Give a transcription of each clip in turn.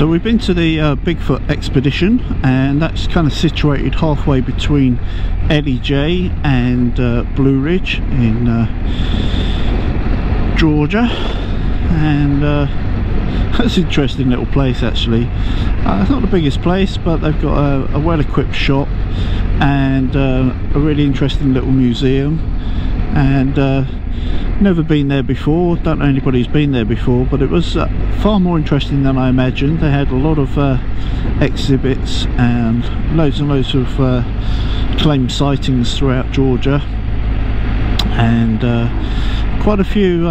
So we've been to the Bigfoot expedition, and that's kind of situated halfway between LEJ and Blue Ridge in Georgia, and that's an interesting little place actually. It's not the biggest place, but they've got a well-equipped shop and a really interesting little museum, and never been there before, don't know anybody who's been there before, but it was far more interesting than I imagined. They had a lot of exhibits and loads of claimed sightings throughout Georgia, and quite a few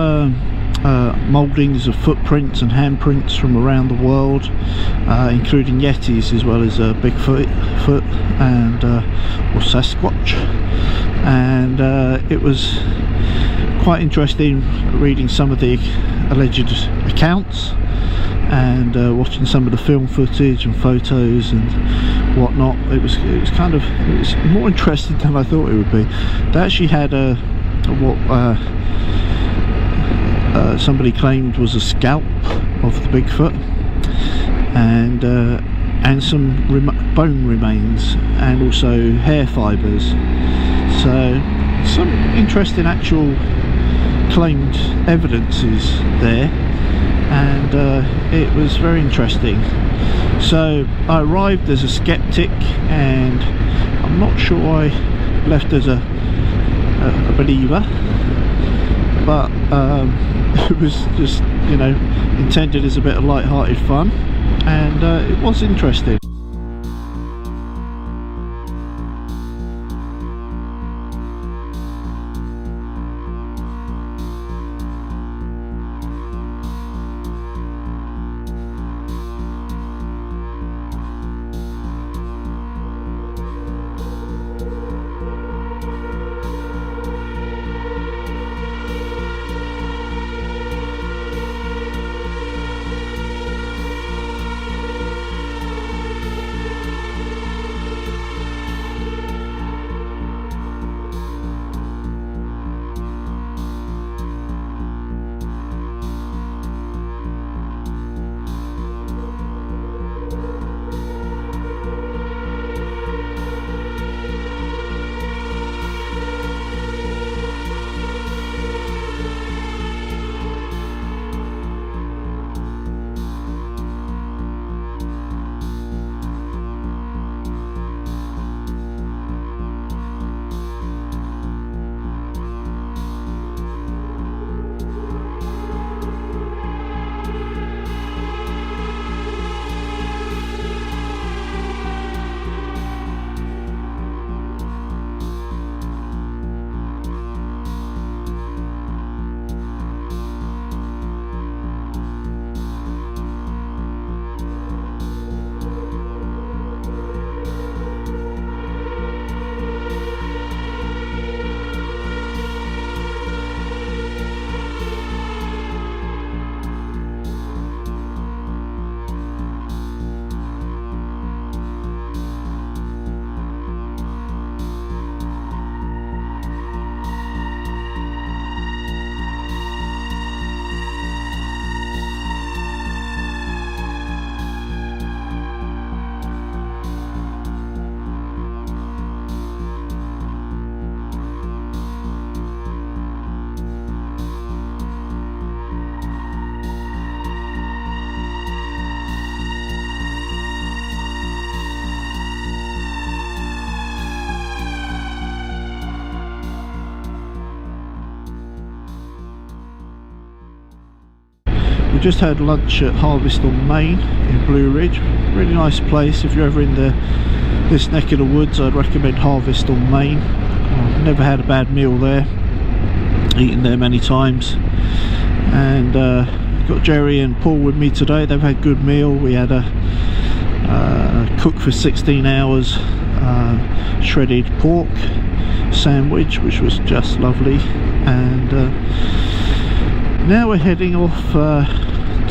mouldings of footprints and handprints from around the world, including Yetis as well as Bigfoot and or Sasquatch, and it was quite interesting reading some of the alleged accounts and watching some of the film footage and photos and whatnot. It was more interesting than I thought it would be. They actually had somebody claimed was a scalp of the Bigfoot, and some bone remains, and also hair fibres. So some interesting actual claimed evidences there, and it was very interesting. So I arrived as a skeptic, and I'm not sure I left as a believer, but it was just, you know, intended as a bit of light-hearted fun, and it was interesting. We just had lunch at Harvest on Main in Blue Ridge. Really nice place. If you're ever in this neck of the woods, I'd recommend Harvest on Main. I've never had a bad meal there. Eaten there many times. And got Jerry and Paul with me today. They've had a good meal. We had a cook for 16 hours shredded pork sandwich, which was just lovely. And now we're heading off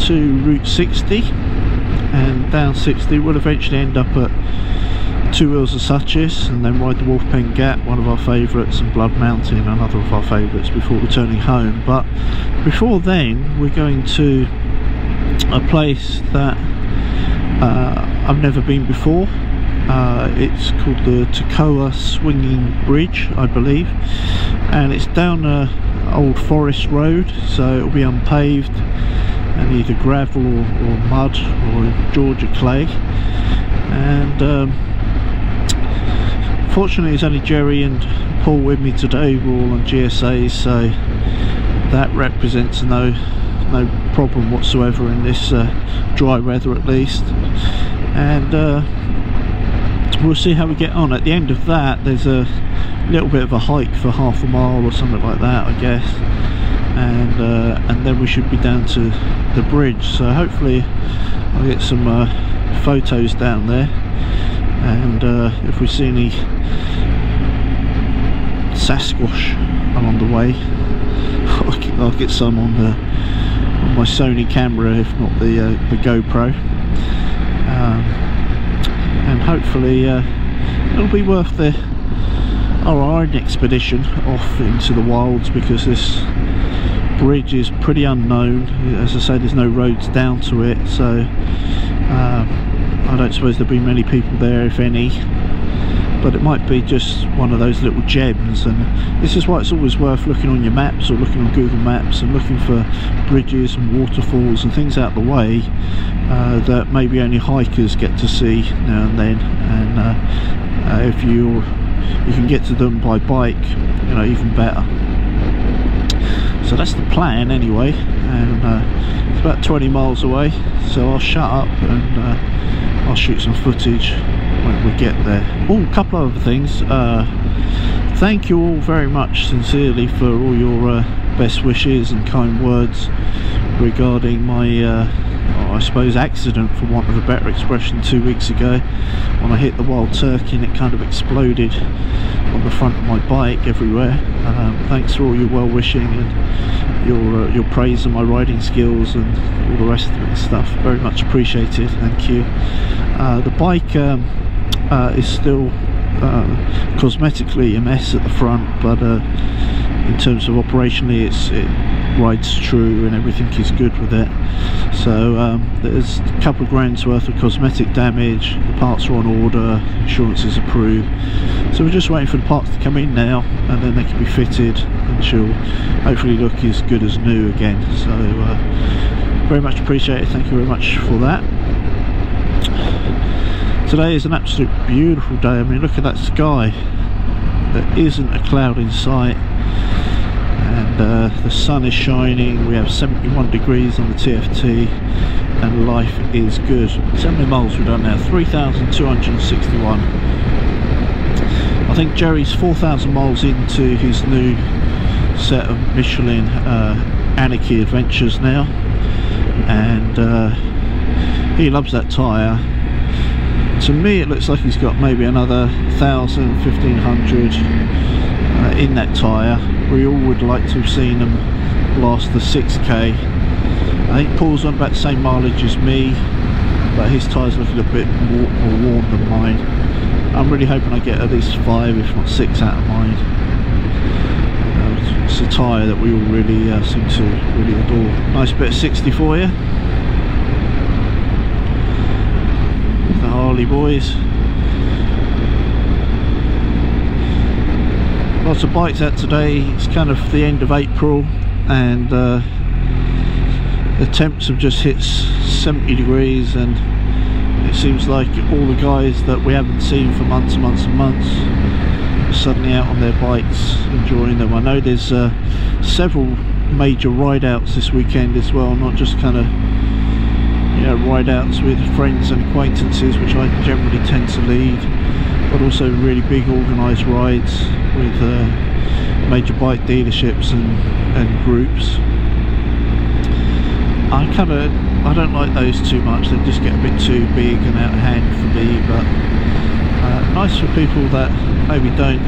to Route 60, and down 60 we'll eventually end up at Two Hills of Suches, and then ride the Wolfpen Gap, one of our favourites, and Blood Mountain, another of our favourites, before returning home. But before then we're going to a place that I've never been before. It's called the Toccoa Swinging Bridge, I believe, and it's down a old forest road, so it'll be unpaved and either gravel or mud or Georgia clay. And fortunately it's only Jerry and Paul with me today. We're all on GSAs, so that represents no problem whatsoever in this dry weather, at least. And we'll see how we get on. At the end of that there's a little bit of a hike for half a mile or something like that, I guess, and then we should be down to the bridge. So hopefully I'll get some photos down there, and if we see any Sasquatch along the way, I'll get some on my Sony camera, if not the GoPro, and hopefully it'll be worth our own expedition off into the wilds, because this bridge is pretty unknown. As I say, there's no roads down to it, so I don't suppose there'll be many people there, if any, but it might be just one of those little gems. And this is why it's always worth looking on your maps or looking on Google Maps and looking for bridges and waterfalls and things out the way that maybe only hikers get to see now and then. And if you can get to them by bike, you know, even better. So that's the plan anyway, and it's about 20 miles away, so I'll shut up and I'll shoot some footage when we get there. Oh, a couple of other things. Thank you all very much sincerely for all your best wishes and kind words regarding my I suppose accident, for want of a better expression, 2 weeks ago when I hit the wild turkey and it kind of exploded on the front of my bike everywhere. Thanks for all your well wishing and your praise of my riding skills and all the rest of it and stuff. Very much appreciated, thank you. The bike is still cosmetically a mess at the front, but in terms of operationally it rides true and everything is good with it. So there's a couple of grand's worth of cosmetic damage. The parts are on order, insurance is approved, so we're just waiting for the parts to come in now, and then they can be fitted and she'll hopefully look as good as new again. So very much appreciated, thank you very much for that. Today is an absolute beautiful day. I mean, look at that sky, there isn't a cloud in sight, and the sun is shining. We have 71 degrees on the TFT and life is good. How many miles we've done now? 3,261. I think Jerry's 4,000 miles into his new set of Michelin Anarchy adventures now, and he loves that tyre. To me it looks like he's got maybe another 1,000, 1,500 in that tyre. We all would like to have seen them last the 6k. I think Paul's on about the same mileage as me, but his tyres look a little bit more warm than mine. I'm really hoping I get at least 5 if not 6 out of mine. It's a tyre that we all really seem to really adore. Nice bit of 60 for you. The Harley boys. Lots of bikes out today. It's kind of the end of April, and the temps have just hit 70 degrees, and it seems like all the guys that we haven't seen for months and months and months are suddenly out on their bikes enjoying them. I know there's several major ride outs this weekend as well, not just kind of, you know, ride outs with friends and acquaintances, which I generally tend to lead, but also really big organised rides with major bike dealerships and groups. I don't like those too much. They just get a bit too big and out of hand for me, but nice for people that maybe don't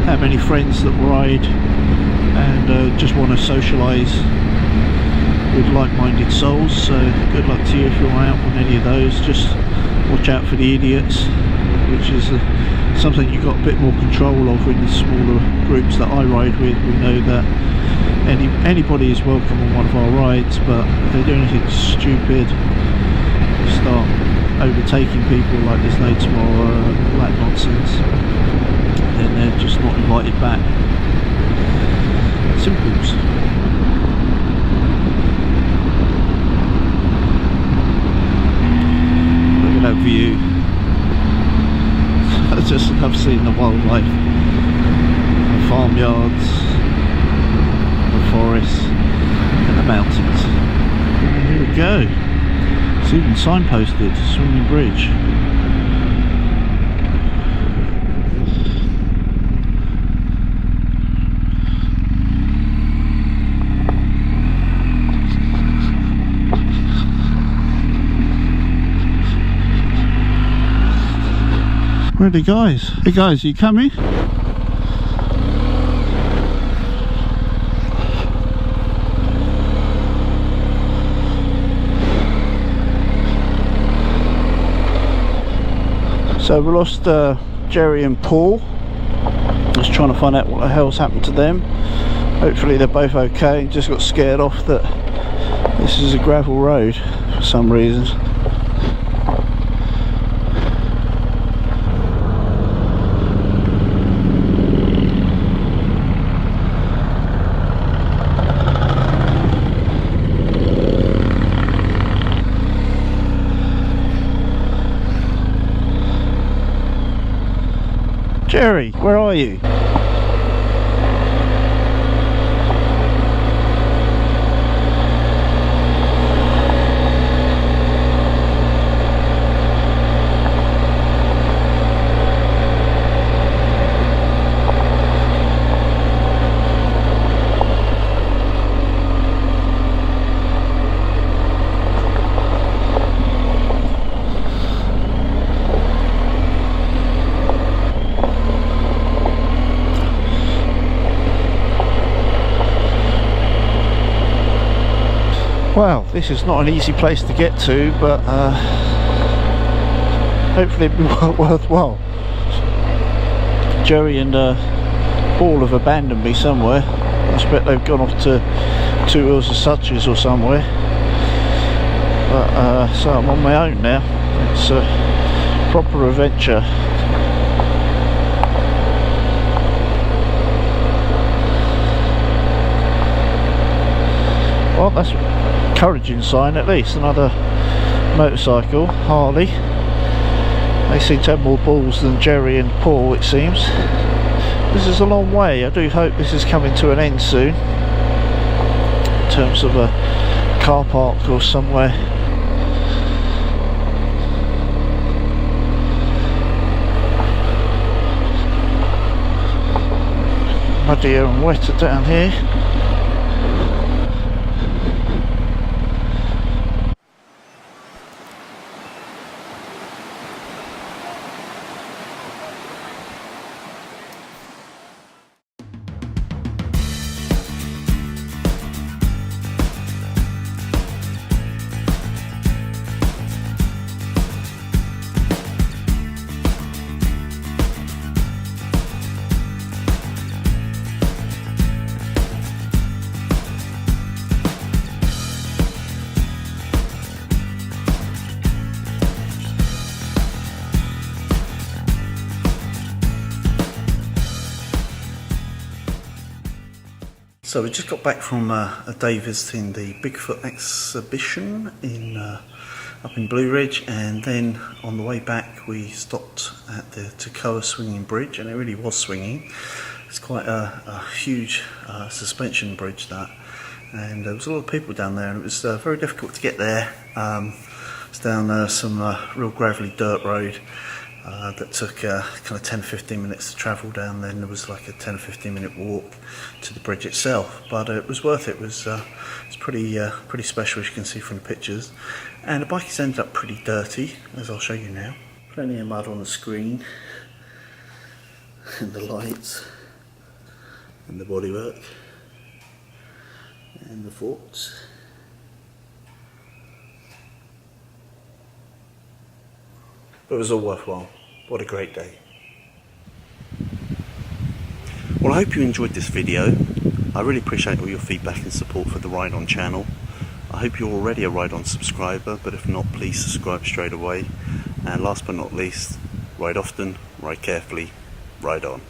have any friends that ride and just want to socialise with like-minded souls. So good luck to you if you're out on any of those. Just watch out for the idiots, which is something you've got a bit more control of in the smaller groups that I ride with. We know that anybody is welcome on one of our rides, but if they do anything stupid, just start overtaking people like there's no tomorrow, all that nonsense, then they're just not invited back. Simples. Look at that view. I just love seeing the wildlife, the farmyards, the forests and the mountains. And here we go. It's even signposted, Swinging Bridge. Where are the guys? Hey guys, are you coming? So we lost Jerry and Paul. Just trying to find out what the hell's happened to them. Hopefully they're both okay. Just got scared off that this is a gravel road for some reason. Jerry, where are you? Well, this is not an easy place to get to, but hopefully it'll be worthwhile. Jerry and Paul have abandoned me somewhere. I expect they've gone off to Two Wheels of Suches or somewhere. But so I'm on my own now. It's a proper adventure. Well, that's encouraging sign at least. Another motorcycle, Harley. They seem to have more balls than Jerry and Paul, it seems. This is a long way. I do hope this is coming to an end soon, in terms of a car park or somewhere. Muddier and wetter down here. So we just got back from a day visiting the Bigfoot exhibition in up in Blue Ridge, and then on the way back we stopped at the Toccoa Swinging Bridge, and it really was swinging. It's quite a huge suspension bridge, that, and there was a lot of people down there, and it was very difficult to get there. It's down some real gravelly dirt road. That took kind of 10-15 minutes to travel down. Then there was like a 10-15 minute walk to the bridge itself, but it was worth it. It's pretty special, as you can see from the pictures, and the bike has ended up pretty dirty, as I'll show you now. Plenty of mud on the screen and the lights and the bodywork and the forks. It was all worthwhile. What a great day. Well, I hope you enjoyed this video. I really appreciate all your feedback and support for the Ride On channel. I hope you're already a Ride On subscriber, but if not, please subscribe straight away. And last but not least, ride often, ride carefully, ride on.